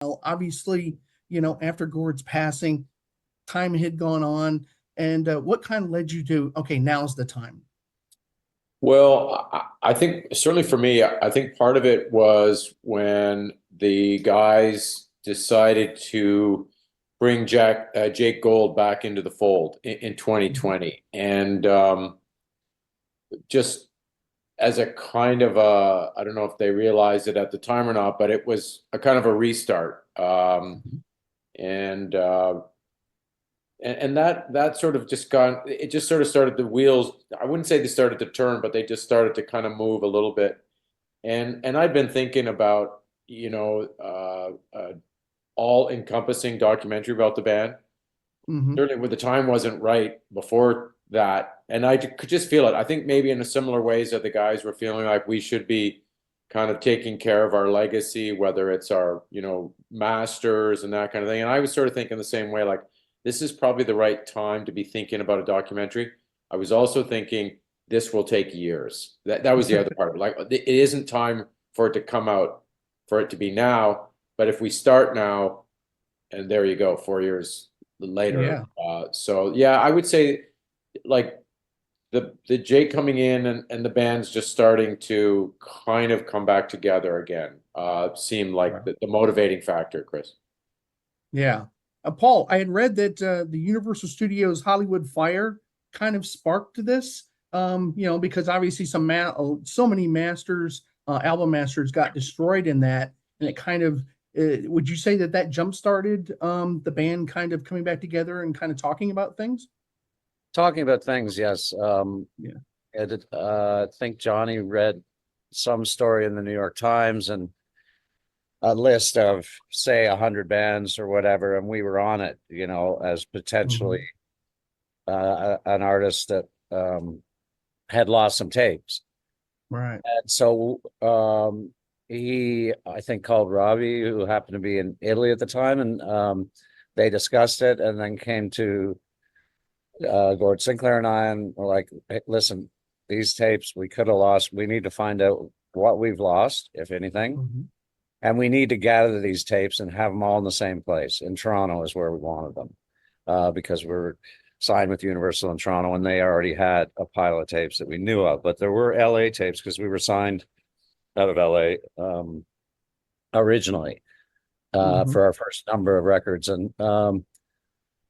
Well, obviously, after Gord's passing, time had gone on, and what kind of led you to, okay, now's the time? Well, I think certainly for me, I think part of it was when the guys decided to bring Jake Gold back into the fold in Mhm. 2020, and just as a kind of a, I don't know if they realized it at the time or not, but it was a kind of a restart, and that sort of just got it just sort of started the wheels. I wouldn't say they started to turn, but they just started to kind of move a little bit. And I've been thinking about, all encompassing documentary about the band. Hmm. Certainly, when the time wasn't right before that, and could just feel it. I think maybe in a similar ways that the guys were feeling like we should be kind of taking care of our legacy, whether it's our, masters and that kind of thing. And I was sort of thinking the same way, like this is probably the right time to be thinking about a documentary. I was also thinking this will take years. That was the other part of it. Like it isn't time for it to come out, for it to be now. But if we start now, and there you go, 4 years later. Yeah. So yeah, I would say like the Jay coming in and the band's just starting to kind of come back together again. Seemed like Right. the motivating factor, Chris. Yeah. Paul, I had read that the Universal Studios Hollywood fire kind of sparked this. Because obviously so many masters, album masters got destroyed in that, and it kind of would you say that jump started the band kind of coming back together and kind of talking about things? Talking about things, yes. Yeah. I think Johnny read some story in the New York Times and a list of, say, 100 bands or whatever, and we were on it, as potentially Hmm. an artist that had lost some tapes. Right. And so he, I think, called Robbie, who happened to be in Italy at the time, and they discussed it and then came to Gord Sinclair and I, and we're like, hey, listen, these tapes we could have lost. We need to find out what we've lost, if anything. Hmm. And we need to gather these tapes and have them all in the same place. In Toronto is where we wanted them, because we're signed with Universal in Toronto, and they already had a pile of tapes that we knew of. But there were LA tapes because we were signed out of LA originally Hmm. for our first number of records. And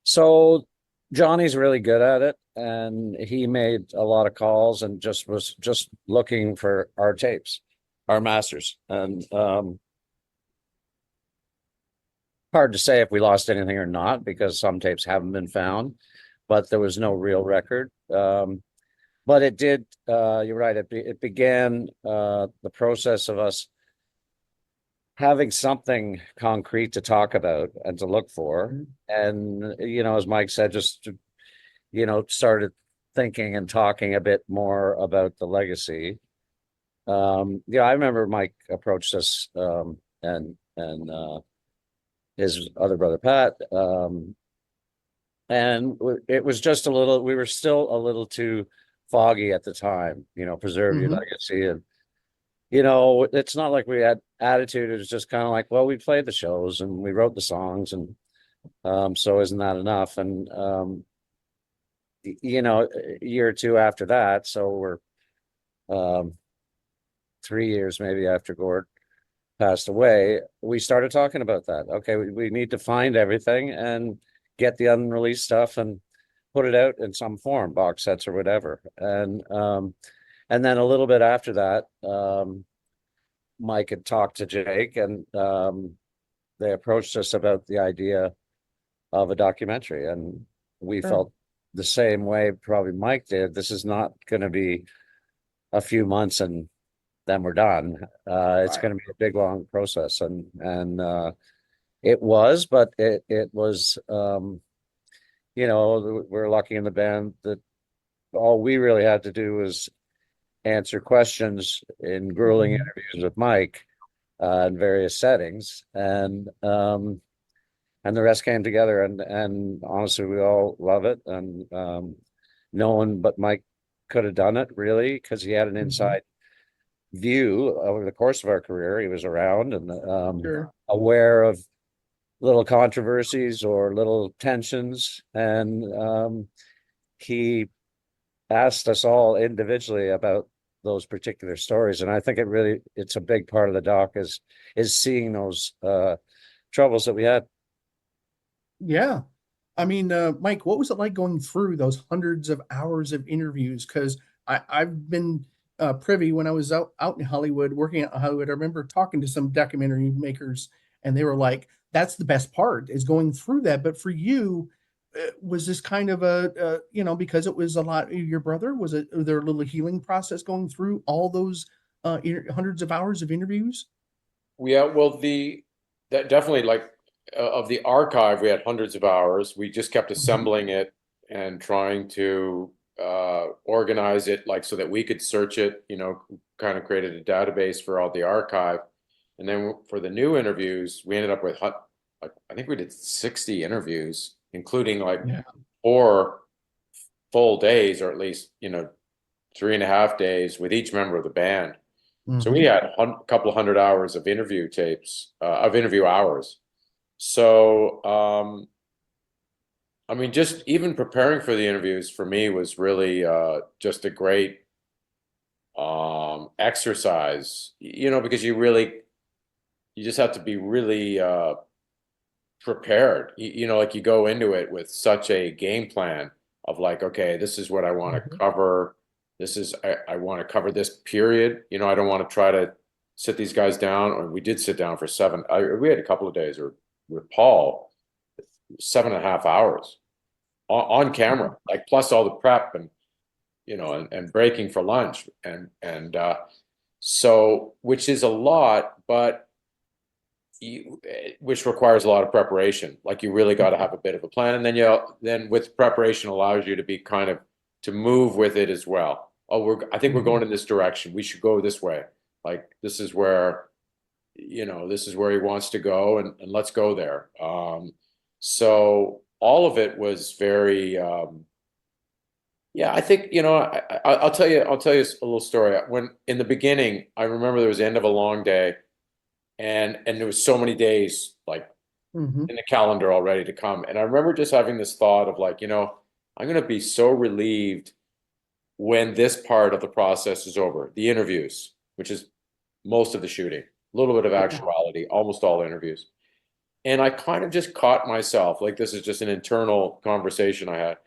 so Johnny's really good at it, and he made a lot of calls and was just looking for our tapes, our masters. And hard to say if we lost anything or not because some tapes haven't been found, but there was no real record. But it did. You're right. It began the process of us having something concrete to talk about and to look for. And, as Mike said, just, started thinking and talking a bit more about the legacy. I remember Mike approached us and his other brother, Pat. And it was just we were still a little too foggy at the time, preserve your Hmm. legacy. And, it's not like we had attitude. It was just kind of like, well, we played the shows and we wrote the songs, and so isn't that enough? And a year or two after that, so we're um 3 years maybe after Gord passed away, we started talking about that. Okay, we need to find everything and get the unreleased stuff and put it out in some form, box sets or whatever. And then a little bit after that, Mike had talked to Jake, and they approached us about the idea of a documentary, and we Sure. felt the same way probably Mike did. This is not going to be a few months and then we're done. It's Right. going to be a big long process, and it was, but it was we're lucky in the band that all we really had to do was answer questions in grueling Mhm. interviews with Mike in various settings, and the rest came together. And honestly, we all love it, and no one but Mike could have done it really because he had an Mhm. inside view over the course of our career. He was around and Sure. aware of little controversies or little tensions. And he asked us all individually about those particular stories. And I think it's a big part of the doc is seeing those troubles that we had. Yeah. I mean, Mike, what was it like going through those hundreds of hours of interviews? Because I've been privy when I was out in Hollywood, working out in Hollywood. I remember talking to some documentary makers, and they were like, "That's the best part is going through that." But for you, was this kind of because it was a lot? Your brother was there a little healing process going through all those hundreds of hours of interviews? Yeah, well, that definitely, like, of the archive, we had hundreds of hours. We just kept Mhm. assembling it and trying to organize it, like, so that we could search it, kind of created a database for all the archive. And then for the new interviews, we ended up with, like, I think we did 60 interviews, including like Yeah. 4 full days, or at least, 3.5 days with each member of the band. So we Hmm. had a couple of hundred hours of interview tapes, of interview hours. So, I mean, just even preparing for the interviews for me was really just a great exercise, because you just have to be really prepared. Like, you go into it with such a game plan of like, okay, this is what I want to Hmm. cover. I want to cover this period. I don't want to try to sit these guys down. Or we did sit down for we had a couple of days or with Paul, 7.5 hours on camera, like, plus all the prep and, and breaking for lunch so, which is a lot, but which requires a lot of preparation. Like, you really got to have a bit of a plan, and then with preparation allows you to be kind of to move with it as well. Oh, I think we're Hmm. going in this direction. We should go this way. Like, this is where, this is where he wants to go, and let's go there. So all of it was very, yeah, I think, I'll tell you a little story. When in the beginning, I remember there was the end of a long day, and there was so many days like Hmm. in the calendar already to come. And I remember just having this thought of like, I'm going to be so relieved when this part of the process is over, the interviews, which is most of the shooting, a little bit of Yeah. actuality, almost all interviews. And I kind of just caught myself, like, this is just an internal conversation I had.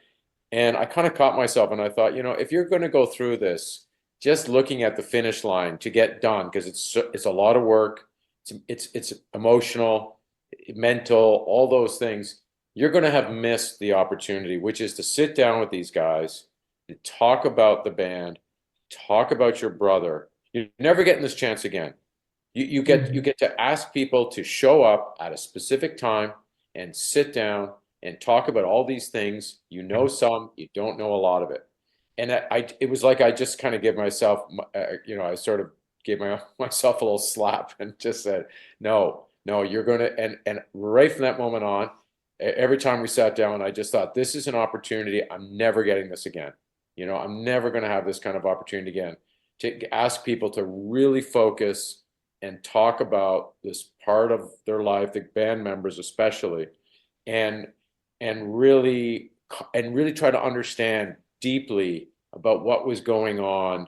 And I kind of caught myself and I thought, if you're going to go through this, just looking at the finish line to get done, because it's a lot of work, it's emotional, mental, all those things, you're going to have missed the opportunity, which is to sit down with these guys and talk about the band, talk about your brother. You're never getting this chance again. You Hmm. get to ask people to show up at a specific time and sit down and talk about all these things. You know some, you don't know a lot of it. And it was like I just kind of gave myself, I sort of gave myself a little slap and just said, no, no, you're going to, and right from that moment on, every time we sat down, I just thought, this is an opportunity. I'm never getting this again. I'm never going to have this kind of opportunity again. To ask people to really focus and talk about this part of their life, the band members especially, and and really try to understand deeply about what was going on.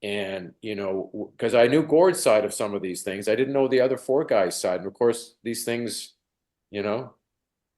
And because I knew Gord's side of some of these things, I didn't know the other four guys' side. And of course, these things, you know.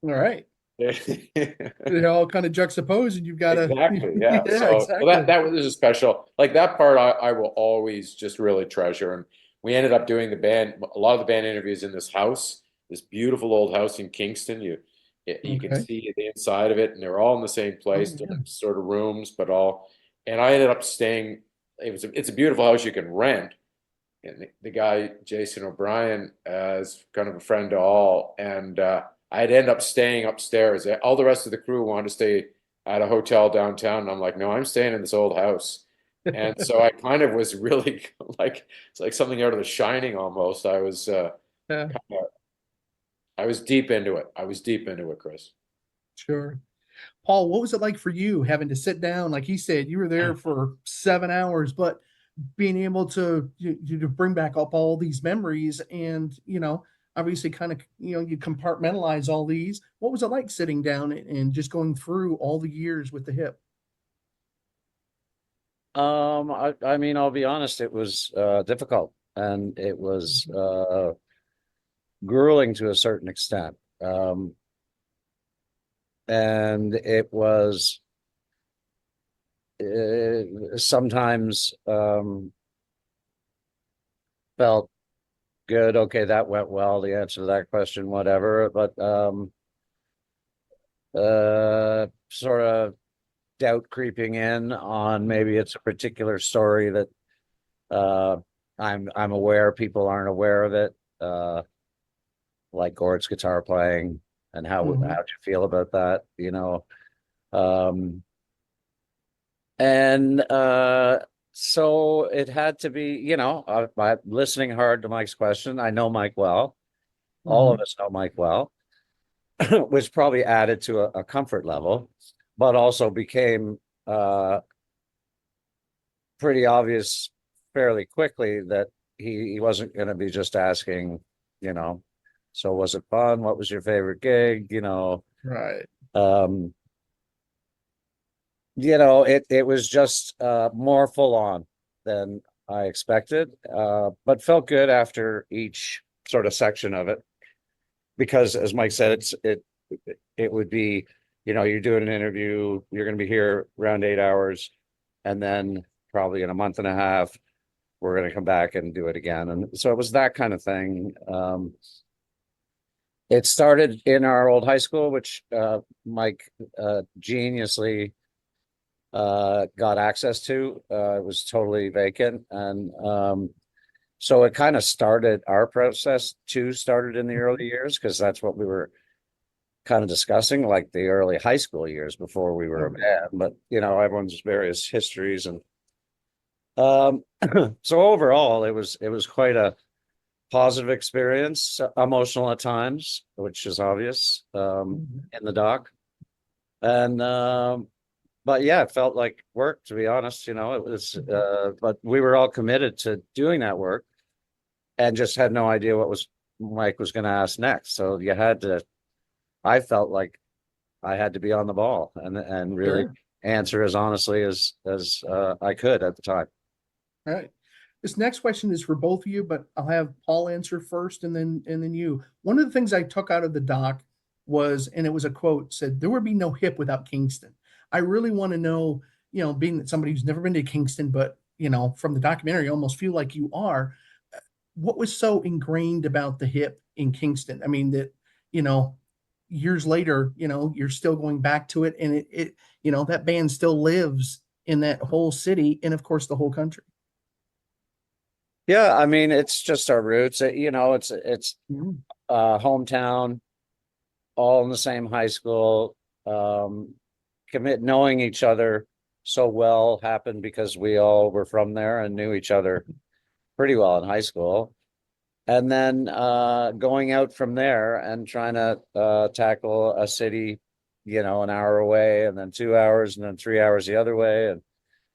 All right. It Exactly. all kind of juxtaposed, and you've got to, Yeah. yeah, So, well, that exactly. that was a special, like, that part I will always just really treasure. And we ended up doing a lot of the band interviews in this house, this beautiful old house in Kingston. You can Okay. see the inside of it, and they're all in the same Oh place, yeah. different sort of rooms, but all. And I ended up staying. It's a beautiful house you can rent. And the guy Jason O'Brien is kind of a friend to all, and I'd end up staying upstairs. All the rest of the crew wanted to stay at a hotel downtown, and I'm like, no, I'm staying in this old house. And so I kind of was really like, it's like something out of The Shining almost. Yeah, I was deep into it. I was deep into it, Chris. sure. Paul, what was it like for you having to sit down? Like he said, you were there for 7 hours, but being able to bring back up all these memories, and obviously kind of, you compartmentalize all these. What was it like sitting down and just going through all the years with the hip? I mean, I'll be honest, it was difficult, and it was grueling to a certain extent. And it was sometimes felt good. Okay, that went well. The answer to that question, whatever. But sort of doubt creeping in on maybe it's a particular story that I'm aware people aren't aware of it. Like Gord's guitar playing, and how'd you feel about that? And so it had to be, by listening hard to Mike's question. I know Mike well. All of us know Mike well, which probably added to a comfort level, but also became pretty obvious fairly quickly that he wasn't going to be just asking, so was it fun? What was your favorite gig? Right. It was just more full on than I expected, but felt good after each sort of section of it, because as Mike said, it would be, you're doing an interview, you're going to be here around 8 hours, and then probably in a month and a half, we're going to come back and do it again. And so it was that kind of thing. It started in our old high school, which Mike geniusly got access to. It was totally vacant. And so it kind of started, our process too started in the early years, because that's what we were kind of discussing, like the early high school years before we were a band. But, everyone's various histories. And so overall, it was quite a positive experience, emotional at times, which is obvious in the doc. And but yeah, it felt like work, to be honest. It was but we were all committed to doing that work, and just had no idea what Mike was going to ask next. So I felt like I had to be on the ball and really answer as honestly as I could at the time. All right. This next question is for both of you, but I'll have Paul answer first and then you. One of the things I took out of the doc was, and it was a quote, said, "There would be no hip without Kingston." I really want to know, being that somebody who's never been to Kingston, but from the documentary, you almost feel like you are. What was so ingrained about the hip in Kingston? I mean, that, years later, you're still going back to it, and it that band still lives in that whole city, and of course the whole country. Yeah, I mean, it's just our roots. It's hometown, all in the same high school. Knowing each other so well happened because we all were from there and knew each other pretty well in high school. And then going out from there and trying to tackle a city, an hour away, and then 2 hours, and then 3 hours the other way,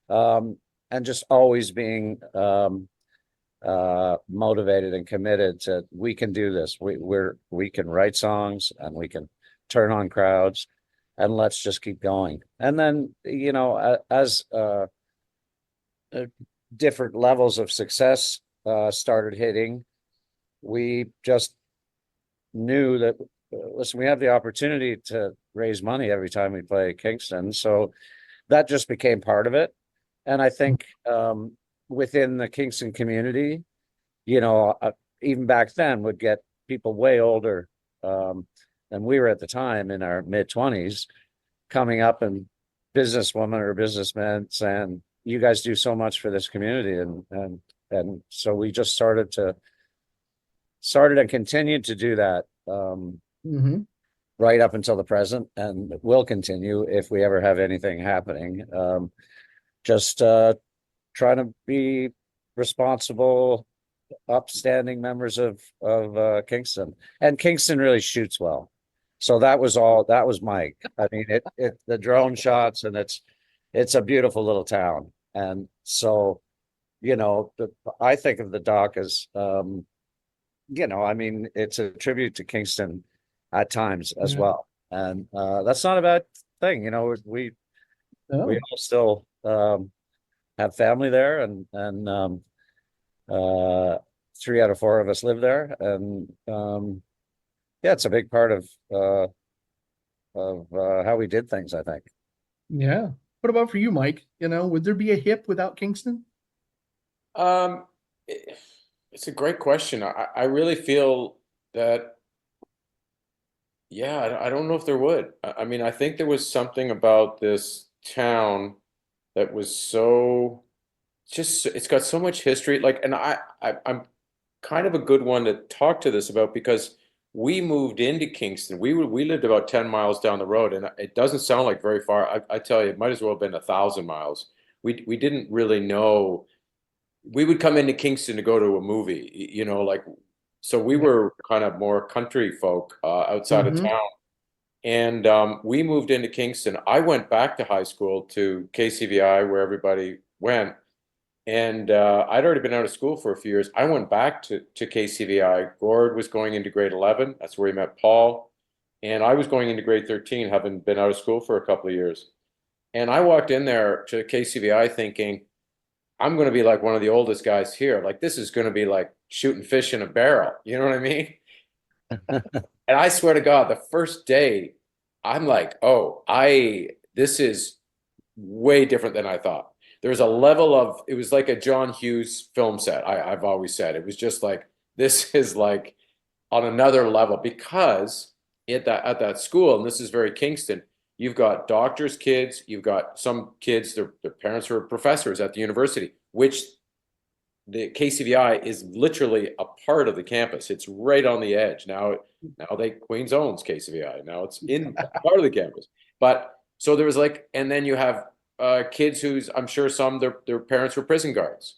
and just always being motivated and committed to, we can do this. We can write songs, and we can turn on crowds, and let's just keep going. And then, as different levels of success started hitting, we just knew that, listen, we have the opportunity to raise money every time we play Kingston. So that just became part of it. And I think within the Kingston community, even back then, would get people way older than we were at the time, in our mid-20s, coming up, and businesswoman or businessman saying, "You guys do so much for this community." And so we just started and continued to do that right up until the present, and will continue if we ever have anything happening. Just trying to be responsible, upstanding members of Kingston. And Kingston really shoots well. So that was Mike. I mean, the drone shots, and it's a beautiful little town. And so, I think of the doc as you know, I mean, it's a tribute to Kingston at times as Yeah. well. And that's not a bad thing. You know, we Oh, all still have family there, and uh 3 out of 4 of us live there. And yeah, it's a big part of how we did things, I think. yeah. What about for you, Mike? Would there be a hip without Kingston? Um, it- it's a great question. I really feel that, yeah, I don't know if there would. I mean, I think there was something about this town that was so just, it's got so much history. Like, and I'm kind of a good one to talk to this about because we moved into Kingston. We lived about 10 miles down the road, and it doesn't sound like very far. I tell you, it might as well have been 1,000 miles. We didn't really know. We would come into Kingston to go to a movie, like, so we Yeah. were kind of more country folk outside of Mm-hmm. town. And we moved into Kingston. I went back to high school to KCVI, where everybody went. And I'd already been out of school for a few years. I went back to KCVI. Gord was going into grade 11. That's where he met Paul. And I was going into grade 13, having been out of school for a couple of years. And I walked in there to KCVI thinking, I'm going to be like one of the oldest guys here. Like, this is going to be like shooting fish in a barrel. You know what I mean? And I swear to God, the first day, I'm like, oh, this is way different than I thought. There's a level of, it was like a John Hughes film set. I've always said it was just like, this is like on another level because at that school, and this is very Kingston, you've got doctors' kids, you've got some kids, their parents were professors at the university, which the KCVI is literally a part of the campus. It's right on the edge. Now Queens owns KCVI. Now it's in part of the campus. But so there was like, and then you have kids who's, I'm sure some their parents were prison guards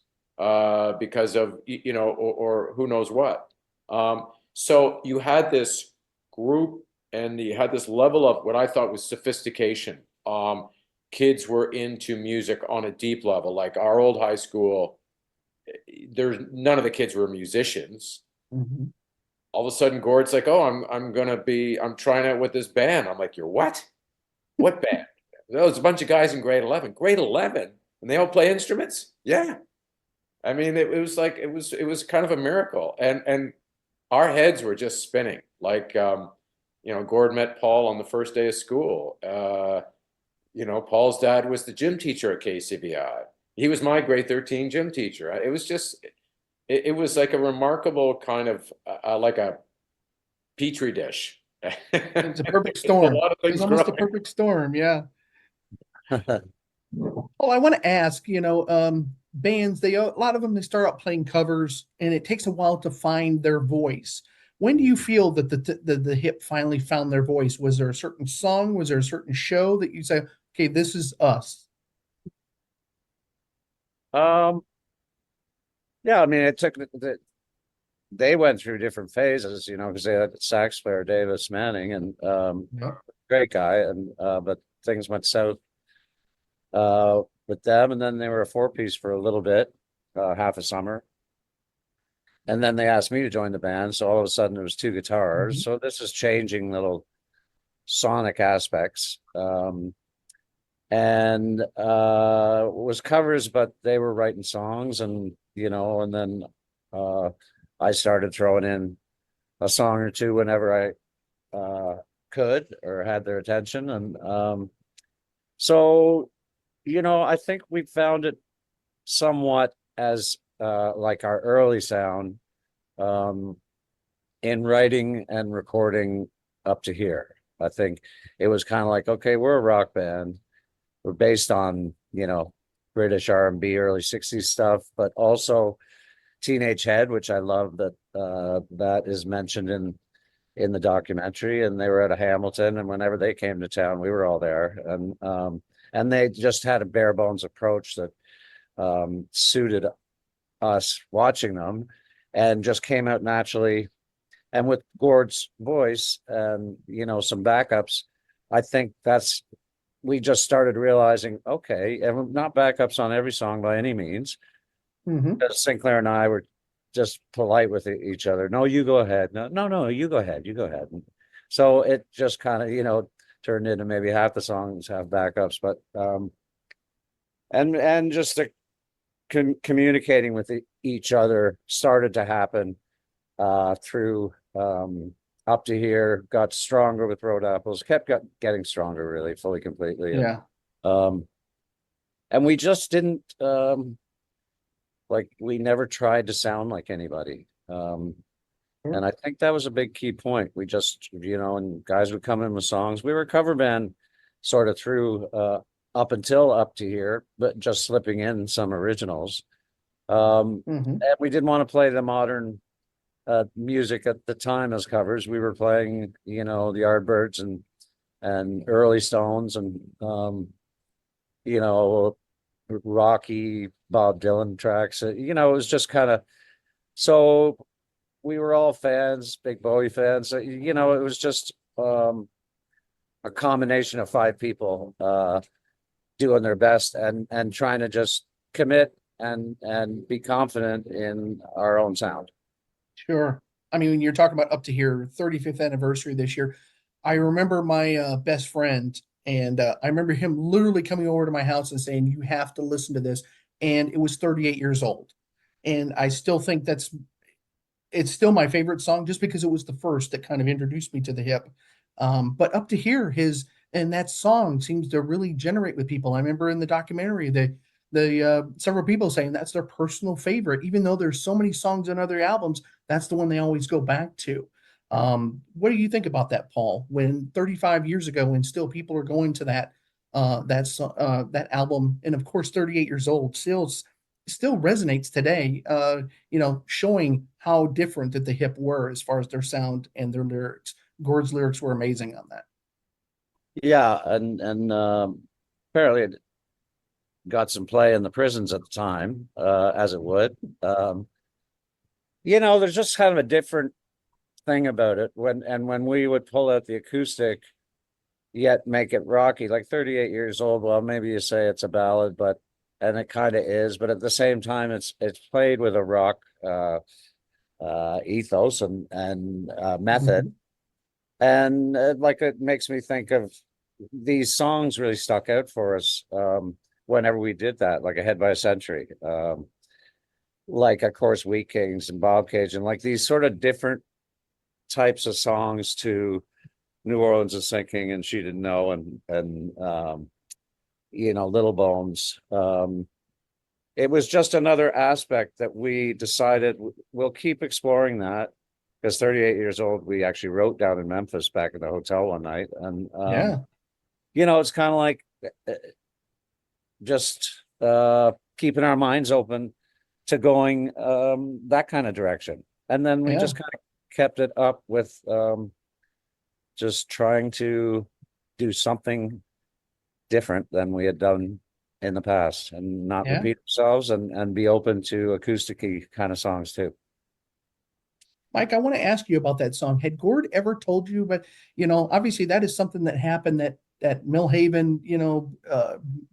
because of or who knows what. So you had this group and you had this level of what I thought was sophistication. Kids were into music on a deep level, like our old high school. There's none of the kids were musicians. Mm-hmm. All of a sudden, Gord's like, "Oh, I'm trying out with this band." I'm like, "You're what? What band?" There was a bunch of guys in grade 11. Grade 11, and they all play instruments. Yeah, I mean, it was like it was kind of a miracle, and our heads were just spinning. Like, Gord met Paul on the first day of school. Paul's dad was the gym teacher at KCBI. He was my grade 13 gym teacher. It was just, it was like a remarkable kind of like a petri dish. It's a perfect A storm. lot of It's things almost a growing. perfect storm. Yeah. Well, I want to ask, bands, a lot of them, they start out playing covers and it takes a while to find their voice. When do you feel that the hip finally found their voice? Was there a certain song? Was there a certain show that you say, okay, this is us? Um, yeah, I mean, they went through different phases, you know, because they had sax player Davis Manning, and Yeah. great guy, and but things went south with them, and then they were a 4-piece for a little bit, half a summer. And then they asked me to join the band, so all of a sudden there was 2 guitars. Mhm. So this is changing little sonic aspects. And was covers, but they were writing songs, and and then uh I started throwing in a song or two whenever I could or had their attention. And so I think we found it somewhat as like our early sound um in writing and recording up to here. I think it was kind of like, okay, we're a rock band. We're based on, British R&B, early 60s stuff, but also Teenage Head, which I love that is mentioned in the documentary. And they were at a Hamilton, and whenever they came to town, we were all there. And they just had a bare bones approach that suited us watching them, and just came out naturally. And with Gord's voice and some backups, I think we just started realizing, okay, and not backups on every song by any means. Mhm. Sinclair and I were just polite with each other. No, you go ahead. No, you go ahead. You go ahead. And so it just kind of, turned into maybe half the songs have backups, but and just the communicating with each other started to happen through Up to Here, got stronger with Road Apples, kept getting stronger, really, fully, completely. Yeah. And we just didn't we never tried to sound like anybody. And I think that was a big key point. We just, and guys would come in with songs. We were a cover band sort of through up until Up to Here, but just slipping in some originals. And we didn't want to play the modern music at the time as covers. We were playing, the Yardbirds and early Stones and Rocky, Bob Dylan tracks. It was just kind of, so we were all fans, big Bowie fans. It was just a combination of 5 people doing their best and trying to just commit and be confident in our own sound. Sure. I mean, when you're talking about Up to Here, 35th anniversary this year, I remember my best friend, and I remember him literally coming over to my house and saying, "You have to listen to this." And it was 38 years old. And I still think it's still my favorite song just because it was the first that kind of introduced me to the hip. But Up to Here, and that song seems to really generate with people. I remember in the documentary the several people saying that's their personal favorite, even though there's so many songs on other albums, that's the one they always go back to. What do you think about that, Paul? When 35 years ago, when still people are going to that album, and of course 38 years old, still resonates today, showing how different that the hip were as far as their sound and their lyrics. Gord's lyrics were amazing on that. Yeah, and apparently it got some play in the prisons at the time, as it would. There's just kind of a different thing about it when we would pull out the acoustic, yet make it rocky, like 38 years old. Well, maybe you say it's a ballad, and it kind of is, but at the same time, it's played with a rock ethos and method. And it makes me think of these songs really stuck out for us whenever we did that, like Ahead by a Century, of course, We Kings and Bob Cage, and these sort of different types of songs to New Orleans is Sinking and She Didn't Know and Little Bones. It was just another aspect that we decided we'll keep exploring that, because 38 years old, we actually wrote down in Memphis back in the hotel one night. And, it's kind of like just keeping our minds open to going that kind of direction. And then we just kind of kept it up with just trying to do something different than we had done in the past and not repeat ourselves and be open to acoustic-y kind of songs too. Mike, I want to ask you about that song. Had Gord ever told you, but obviously that is something that happened that Millhaven,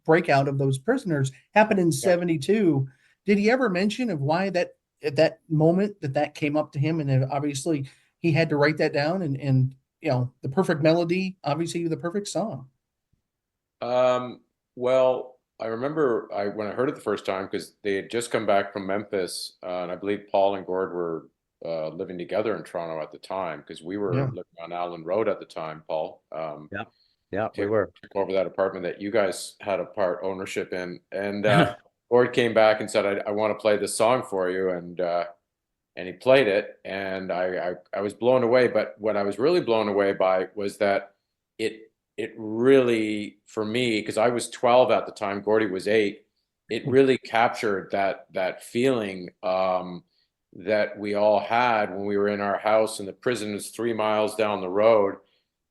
breakout of those prisoners happened in 72. Did he ever mention of why that at that moment that came up to him, and then obviously he had to write that down and the perfect melody, obviously the perfect song? Well, I remember when I heard it the first time, because they had just come back from Memphis, and I believe Paul and Gord were living together in Toronto at the time, because we were living on Allen Road at the time, Paul. Yeah, we were. Took over that apartment that you guys had a part ownership in, and Gord came back and said, I want to play this song for you, and he played it, and I was blown away. But what I was really blown away by was that it really, for me, because I was 12 at the time, Gordy was 8, it really captured that feeling that we all had when we were in our house, and the prison was 3 miles down the road.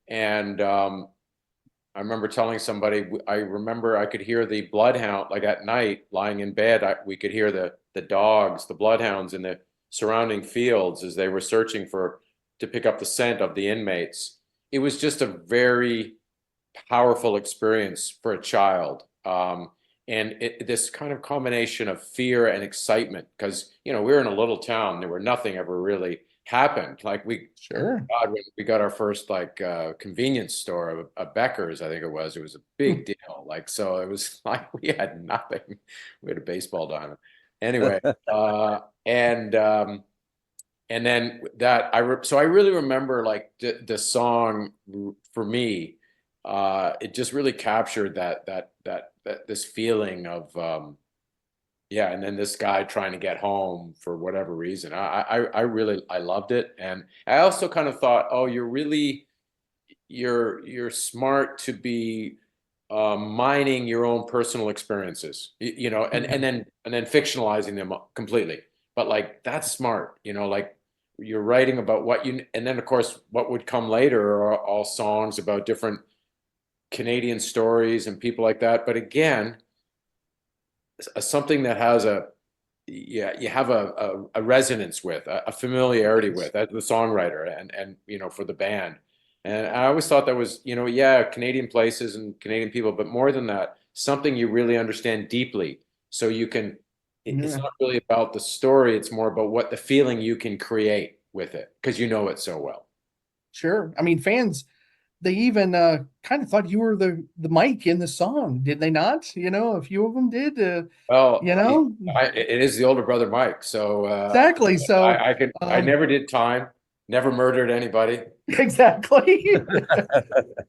And I remember telling somebody, I remember I could hear the bloodhound, like at night, lying in bed, we could hear the dogs, the bloodhounds in the surrounding fields as they were searching to pick up the scent of the inmates. It was just a very powerful experience for a child. this kind of combination of fear and excitement, because we were in a little town where nothing ever really happened. Like Sure. God, when we got our first convenience store, a Becker's, I think it was a big deal. Like, so it was like we had nothing. We had a baseball diamond. Anyway, and then that so I really remember like the song for me. It just really captured that this feeling of yeah, and then this guy trying to get home for whatever reason. I really loved it, and I also kind of thought, oh, you're smart to be mining your own personal experiences, and then fictionalizing them completely. But like that's smart, like you're writing about and then of course what would come later are all songs about different Canadian stories and people like that. But again, something that has you have a resonance with, a familiarity with as the songwriter and for the band. And I always thought that was, yeah, Canadian places and Canadian people, but more than that, something you really understand deeply. So you can, it's Yeah. not really about the story, it's more about what the feeling you can create with it because you know it so well. Sure. I mean, fans, they even kind of thought you were the Mike in the song, did they not? A few of them did. Well, You know, it is the older brother Mike. So exactly. So, I never did time, never murdered anybody. exactly.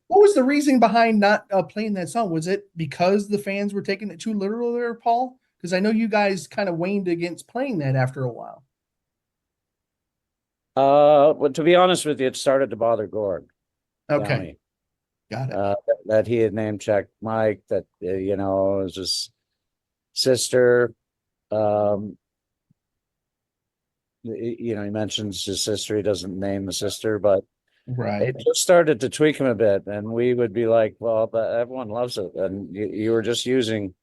What was the reason behind not playing that song? Was it because the fans were taking it too literal there, Paul? Because I know you guys kind of waned against playing that after a while. Well, to be honest with you, it started to bother Gord Okay, Downie. got it. That he had name checked Mike, that it was his sister. Um, he mentions his sister. He doesn't name the sister, but Right. it just started to tweak him a bit, and we would be like, "Well, but everyone loves it," and you were just using,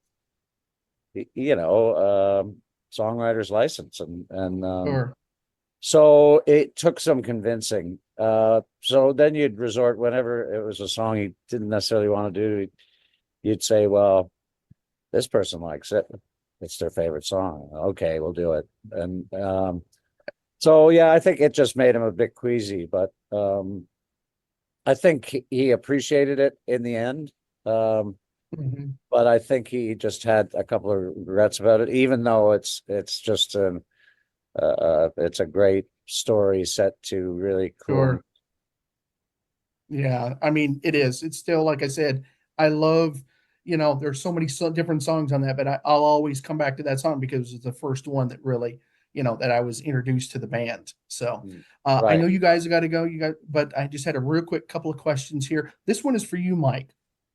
songwriter's license, and Sure. so it took some convincing. So then you'd resort whenever it was a song you didn't necessarily want to do. You'd say, "Well, this person likes it. It's their favorite song. Okay, we'll do it." And so yeah, I think it just made him a bit queasy, but I think he appreciated it in the end. Mhm. But I think he just had a couple of regrets about it, even though it's just it's a great story set to really cool. Sure. Yeah, I mean, it is. It's still, like I said, I love, there's so many different songs on that, but I'll always come back to that song because it's the first one that really, that I was introduced to the band. So I Right. know you guys got to go. But I just had a real quick couple of questions here. This one is for you, Mike.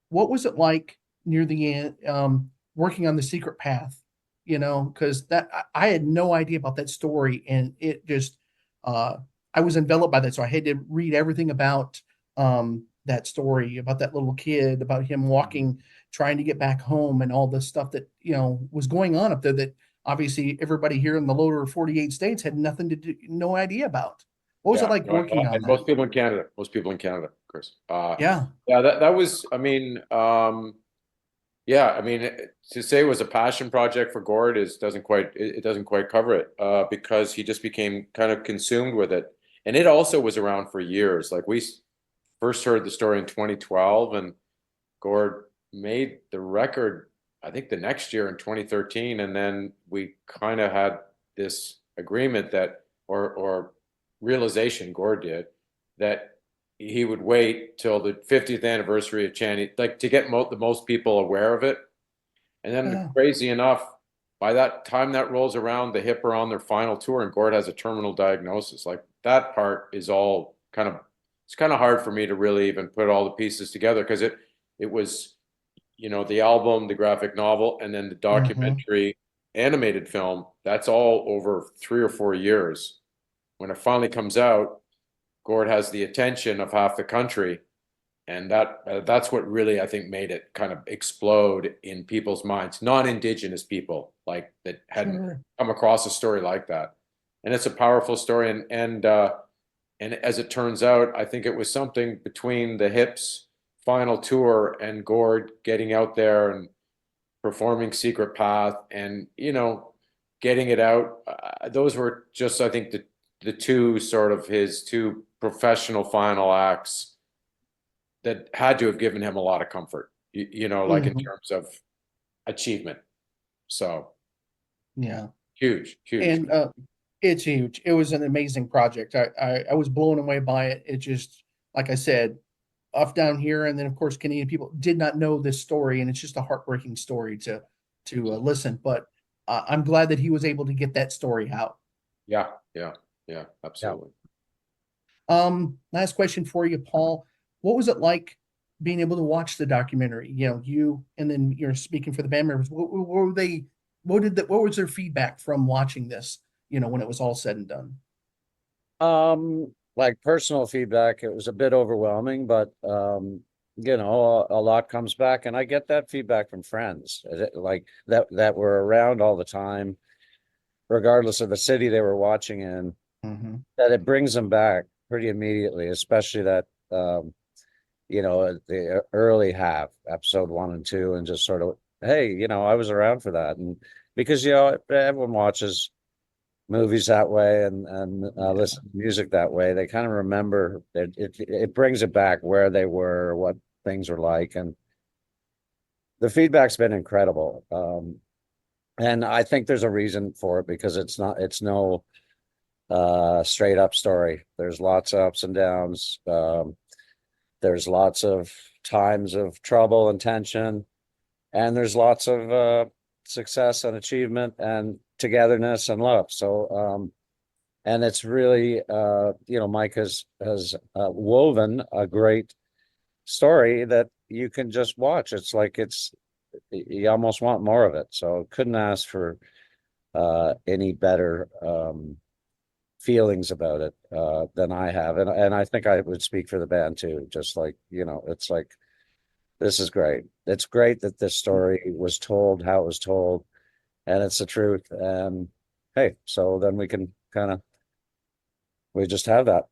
What was it like near the end, working on the Secret Path? Because I had no idea about that story, and it just, I was enveloped by that, so I had to read everything about that story, about that little kid, about him walking, trying to get back home, and all the stuff that was going on up there that obviously everybody here in the lower 48 states had nothing to do, no idea about. What was it Yeah, like working on and that? most people in Canada, Chris. Yeah, Yeah, that was, I mean, yeah, I mean, to say it was a passion project for Gord it doesn't quite cover it, because he just became kind of consumed with it, and it also was around for years. Like we first heard the story in 2012, and Gord made the record, I think the next year in 2013, and then we kind of had this agreement that, or realization, Gord did, that he would wait till the 50th anniversary of Channing, like to get the most people aware of it. And then yeah, crazy enough, by that time that rolls around, the Hip are on their final tour and Gord has a terminal diagnosis. Like that part is all it's kind of hard for me to really even put all the pieces together because it was, the album, the graphic novel, and then the mhm, documentary animated film. That's all over 3 or 4 years. When it finally comes out, Gord has the attention of half the country, and that's what really I think made it kind of explode in people's minds, non-indigenous people like that hadn't sure, come across a story like that. And it's a powerful story, and as it turns out, I think it was something between the Hips final tour and Gord getting out there and performing Secret Path, and getting it out. Those were just, I think, the two sort of his two professional final acts that had to have given him a lot of comfort, like in Mhm. terms of achievement. So Yeah. huge. And it's huge. It was an amazing project. I was blown away by it. It just, like I said, off down here, and then of course Canadian people did not know this story, and it's just a heartbreaking story to listen. But I'm glad that he was able to get that story out. Yeah, Yeah. absolutely. Last question for you, Paul. What was it like being able to watch the documentary? You and then you're speaking for the band members. What were they? What was their feedback from watching this? When it was all said and done. Like personal feedback, it was a bit overwhelming, but a lot comes back, and I get that feedback from friends like that were around all the time, regardless of the city they were watching in, Mm-hmm. that it brings them back pretty immediately, especially that the early half, episode 1 and 2, and just sort of, hey, I was around for that. And because everyone watches movies that way, and listen to music that way, they kind of remember that it brings it back where they were, what things were like, and the feedback's been incredible. And I think there's a reason for it, because it's no straight up story. There's lots of ups and downs. There's lots of times of trouble and tension, and there's lots of success and achievement and togetherness and love. So and it's really Mike has woven a great story that you can just watch. It's like you almost want more of it. So couldn't ask for any better feelings about it than I have. And I think I would speak for the band too. Just like, it's like, this is great. It's great that this story was told how it was told, and it's the truth. And hey, so then we just have that.